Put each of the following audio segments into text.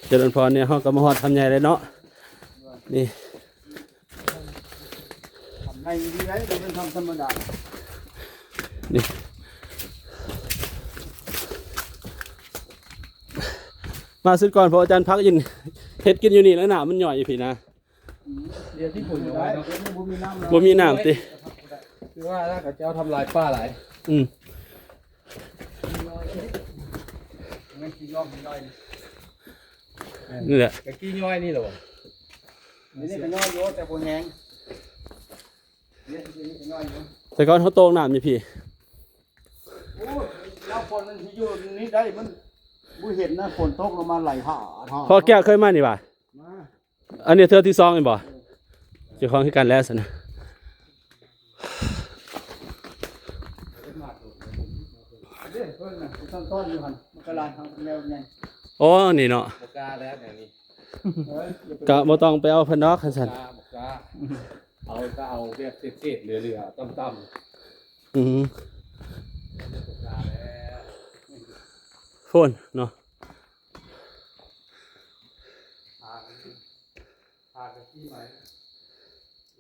เจริญพรเนี่ยเขาก็มาฮอดทำใหญ่เลยเนาะนี่ทำในดีไรเราเป็นทำธรรมดานี่มาซื้อก่อนเพราะอาจารย์พักยินเฮ็ดกินอยู่นี่แล้วหนามันหน่อยอยู่พี่นะเดี๋ยวที่ผมอยู่ไว้บ่มีน้ำติคือว่าถ้าเขาเจ้าทำลายป้าหลายงั้นกี่ย่อยย่อยนี่แหละกะกี้ย่อยนี่เหรอนี่ก็ย่อยเยอะแต่โบแห้งแต่ก่อนเขาโตงน้ำอยู่พี่โอ้แล้วฝนมันที่อยู่นี่ได้มันบุเห็นนะฝนตกลงมาไหลห่าพอแก้วเคยมานี่ป่ะอันนี้เธอที่2เองบ่เจ้าของคือกันแล้วสินะต้นอยู่หันมันก็ลายทางแนวไงโอ้นี่เนาะบกาแล้วเดี๋ยวนี้กะบ่ต้องไปเอาเพิ่นดอกคั่นซั่นบกาเอาก็เอาแบบเศษๆเหลือๆต่ำโฟนเนาะพาไปที่ไหน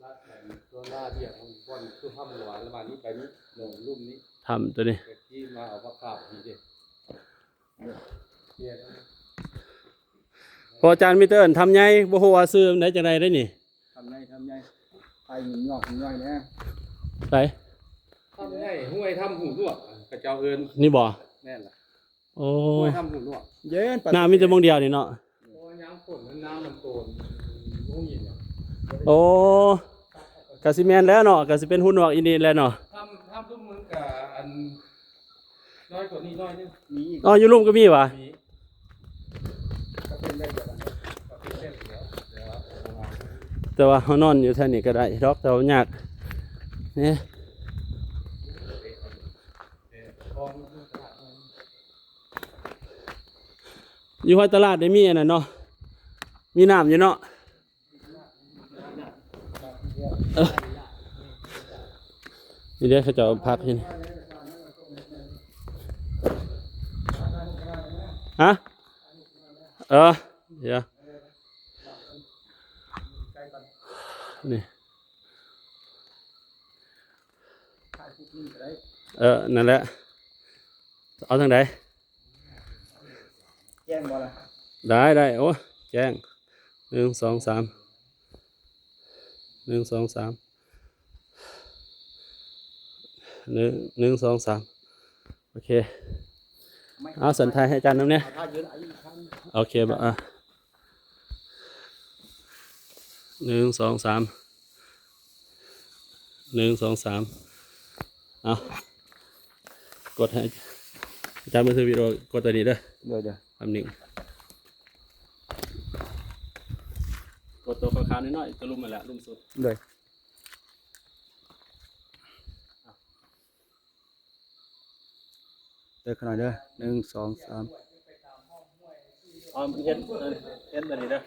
ลัดแบบตัวหน้าเดียของบอลคือห้ามหวานแล้วมานี่ไปนี่ลงลุ่มนี้ทำตัวนี้ที่มาเอาผักข้าวทีเดียวพออาจารย์มิเตอร์ทำไงบ่ฮู้ว่าซื้อได้จังได๋ได้นี่ทำไงไปหยุ่งยอกย่อยแน่ไปทำไงห้วยทำหูลวกกระเจ้าเอิญนี่บ่แน่นล่ะโอ้ห้วยทำหูลวกเย็นน้ำมีแต่มงเดียวนี่เนาะโอ้ยังฝนน้ำมันโตนโอ้ยโอ้กะสิแม่นแล้วเนาะกะสิเป็นหุ่นหวกอีนี่แล้วเนาะทำทุกมือกับอันน้อยกว่านี้น้อยนึงมีอ๋ออยู่ลุ่มก็มีวะแต่ว่าเขานอนอยู่แถวนี้ก็ได้ดอกแต่ว่ายากนี่อยู่ที่ตลาดได้มีอันนั้นเนาะมีน้ำอยู่เนาะนี่เดี๋ยวเขาจะพักที่นี่ฮะเดี๋ยวนี่นั่นแหละเอาทางไหนแจ้งบ่ล่ะได้โอ้แจ้ง1 2 3 1 2 3 1 2 3โอเคเอาสันทายให้อาจารย์น้ำเนี่ยโอเคบ่1 2 3 1 2 3เอากดให้อาจารย์มาซื้อวิดีโอกดตัวนี้เด้อเดี๋ยวทำหนึ่งกดตัวขาวๆน้อยๆตัวลุ่มมาแล้วลุ่มสุดเลยเดี๋ยวขนาดเด้อ1 2 3เห็นตัวนี้เด้อ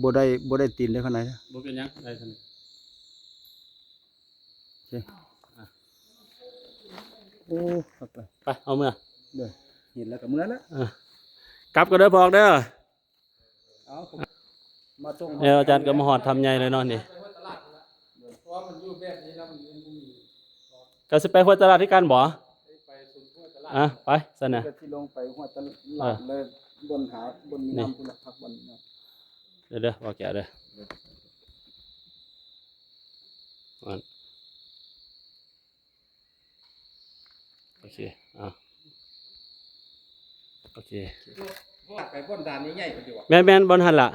บ่ได้ตีนได้ขนาดนี้บ่เป็นยังได้ทันโอเคโอ้ไปเอาเมื่อเด้อเห็นแล้วกับเมื่อแล้วกลับก็เด้อพอกเด้อเอามาส่งอาจารย์ก็มาหอดทำใหญ่เลยเนาะนี่ก็สิไปหัวตลาดที่กันบ่ไปซะนะที่ลงไปหัวตลาดเลยบนมีน้ำพุ่นพักบนเด้อบอกแกเด้อโอเคโอเคไปบนด่านใหญ่ๆกันดีกว่าแม่นบนหันล่ะ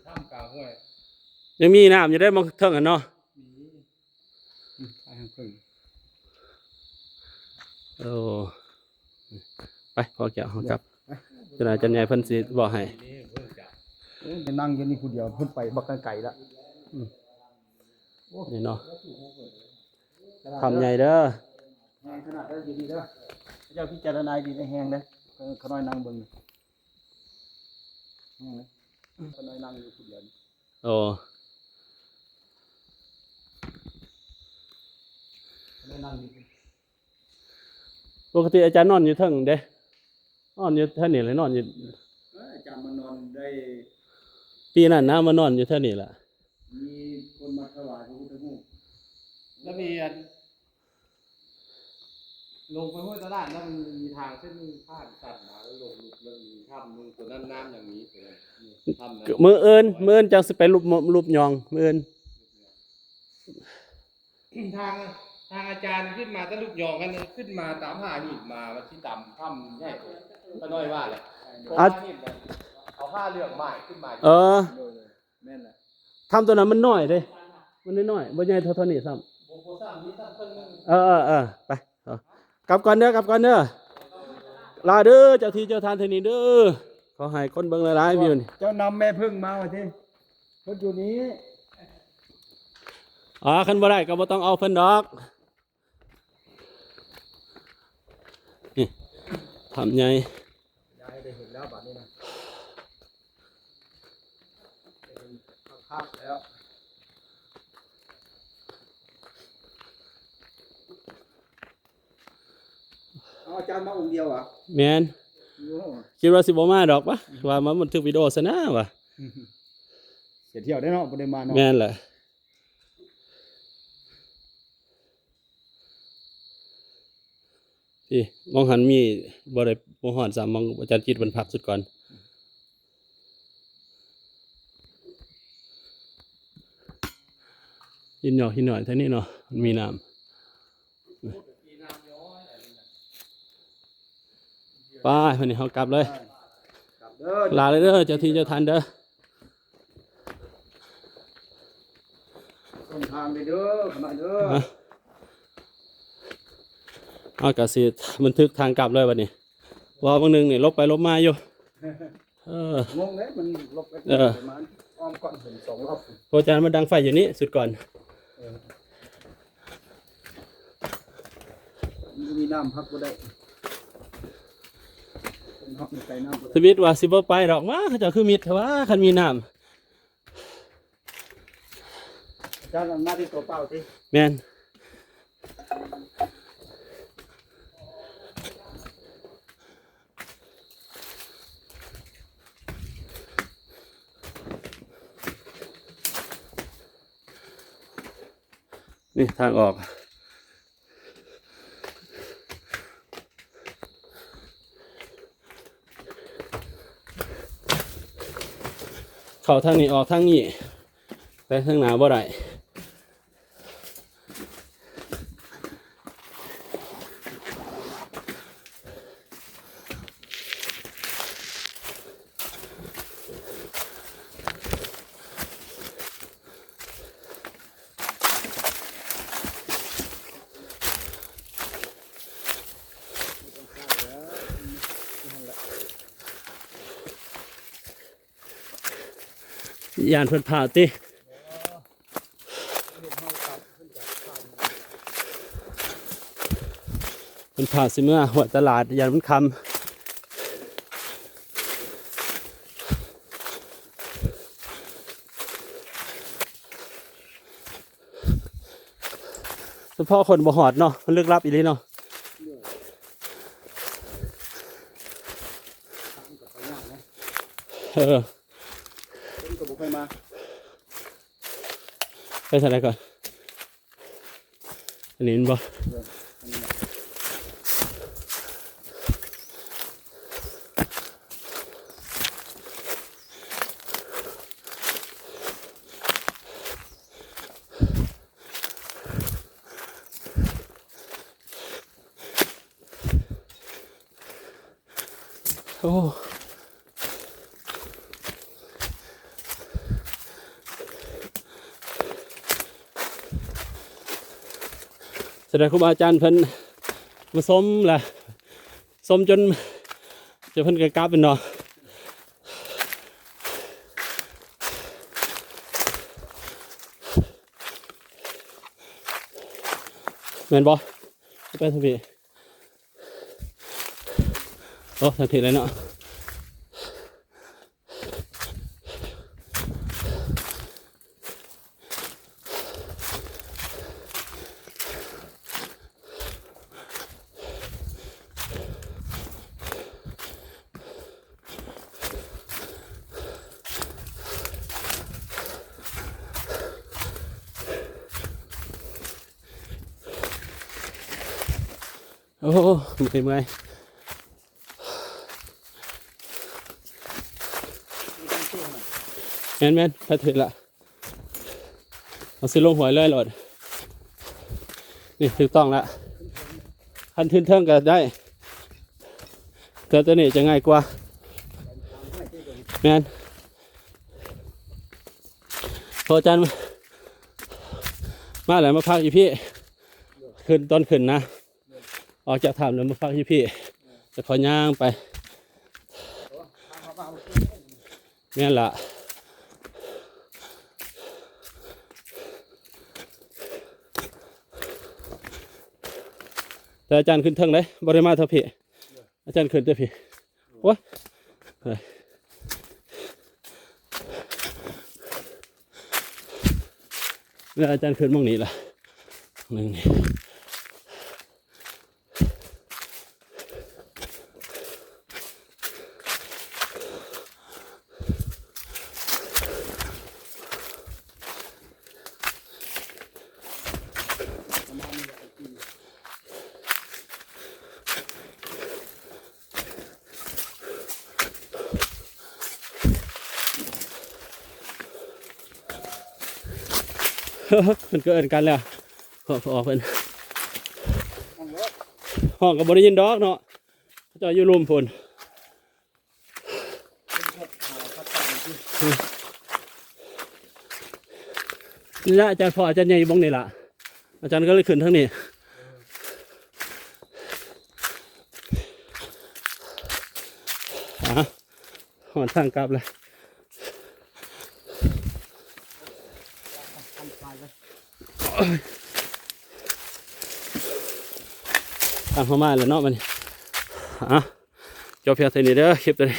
ถ้ำกลางห้วยยังมีน้ำอยู่ได้มองเท่ากันเนาะไปพอแกห้องกลับจะไหนจันใหญ่เพิ่นสิบอกให้ไปนั่งอยู่นี่ผู้เดียวเพิ่นไปบักไก่ละนี่เนาะทำใหญ่เด้อขนาดได้ดีเด้อเจ้าพิจารณาดีได้แห้งเด้อเขาน้อยนั่งเบิ่ง คนน้อยนั่งอยู่คนเดียว โอ้ คนน้อยนั่งอยู่ ปกติอาจารย์นอนอยู่เทิงเด้นอนอยู่เท่านี้เลยนอนอยู่ อาจารย์มานอนได้ ปีนั้นนะมานอนอยู่เท่านี้ล่ะ มีคนมาถวายพระพุทธรูปแล้วมีลงไปห้วยตลาดแล้วมันมีทางเส้นผ่านตัดมาแล้วลงลุกแล้วมีถ้ำลงตัวนั้นน้ำอย่างนี้ตัวนั้นถ้ำนั้น มื้ออื่นจังสิไปรูปยองมื้ออื่น ทางอาจารย์ขึ้นมาถ้าลูกยองกันขึ้นมาตามหาหินมาที่ต่ำถ้ำใหญ่ก็น้อยว่าแหละเอาผ้าเรื่องไม้ขึ้นมา แม่นแหละ ทำตัวนั้นมันน้อยเด้มันน้อยๆบ่ใหญ่เท่านี้ซ้ำ โบโบซ้ำนี่ซ้ำเพิ่ง ไปกลับก่อนเด้ลาเด้อเจ้าที่เจ้าทานเทนี้เด้อขอให้คนเบิ่งหลายๆวิวนี่ เจ้านำแม่พึ่งมาว่าที่เพิ่นอยู่นี้ คันบ่ได้ก็บ่ต้องเอาเพิ่นดอกนี่ทำใหญ่ ยายได้เห็นแล้วบัดนี้นะภาพแล้วเอาอาจารย์มาองค์เดียวอ่ะ แม่นคิดว่าสิบ่มาดอกวะว่ามันบันทึกวิดีโอซะนะวะ เสียเที่ยวได้เนาะบ่ได้มาเนาะ แม่นแหละพี่มองหันมีบ่ได้บ่ฮอด3มองอาจารย์จิตบรรพักสุดก่อนหินหน่อยเท่านี้เนาะมันมีน้ำไปวันนี้เฮากลับเลย กลับเด้อ ลาเลยเด้อเจ้าที่เจ้าทานเด้อ ส่งทางไปเด้อขนาดเด้อ เอากะสิบันทึกทางกลับเลยวันนี้ว่าบางนึงนี่ลบไปลบมาอยู่งงเลยมันลบไปประมาณอ้อมก่อนถึง2 รอบ โอาจารย์มาดังไฟอยู่นี่สุดก่อน มีน้ำพักบ่ได้เป็นห้องใส่น้ำบ่ ส ได้ วิตว่าสิบ่ไปดอกว่าเขาเจะคือมิดว่าคันมีน้ อาจารย์เอาหน้าที่ตัวเปล่าสิ ำแม่นนี่ทางออกเข้าทางนี้ออกทางนี้ไปทางหน้าบ่ได้ยานเพิ่นพาติเพิ่นพาสิเมื่อหัวตลาดยานมันคำเฉพาะคนบ่หอดเนาะมันลึกลับอีหลีเนาะคนก็บ่ค่อยมา ไปทางไหนก่อนอันนี้มันบ่โอ้แสดงครูบาอาจารย์เพิ่นมาส้มแหละส้มจนเพิ่นกระกลับเป็นเนาะแม่นบ่ไปทางพี่โอ้ทางพี่เลยเนาะ อ้เมื่อยแม่นถ้าถึงละเอาสิลงหวยเลยโหลดนี่ถูกต้องละคันทึนเทิงก็ได้แต่ตัวนี้จะง่ายกว่าแม่นพออาจารย์มาแล้วมาพักอีพี่ขึ้นต้นขึ้นนะออกจากถ้ำแล้วมาพักอีพี่จะขอย่างไปแม่นละแต่อาจารย์ขึ้นเทิงเลยบริมาเท่าพี่อาจารย์ขึ้นเท่าพี่โอ้ยแล้วอาจารย์ขึ้นมองนี้ล่ะหนึ่งนี่มันเกินกันแล้วขอออกเป็นห้องกับบริยินดอกเนาะเจ้าอยู่รุมพลนี่ละอาจารย์พออาจารย์ใหญ่บ้องนี่ละอาจารย์ก็เลยขึ้นทั้งนี้หอนทางกลับเลยทางเข้ามาแล้วเนาะมันจบเพียงเท่านี้เด้อคลิปตัวนี้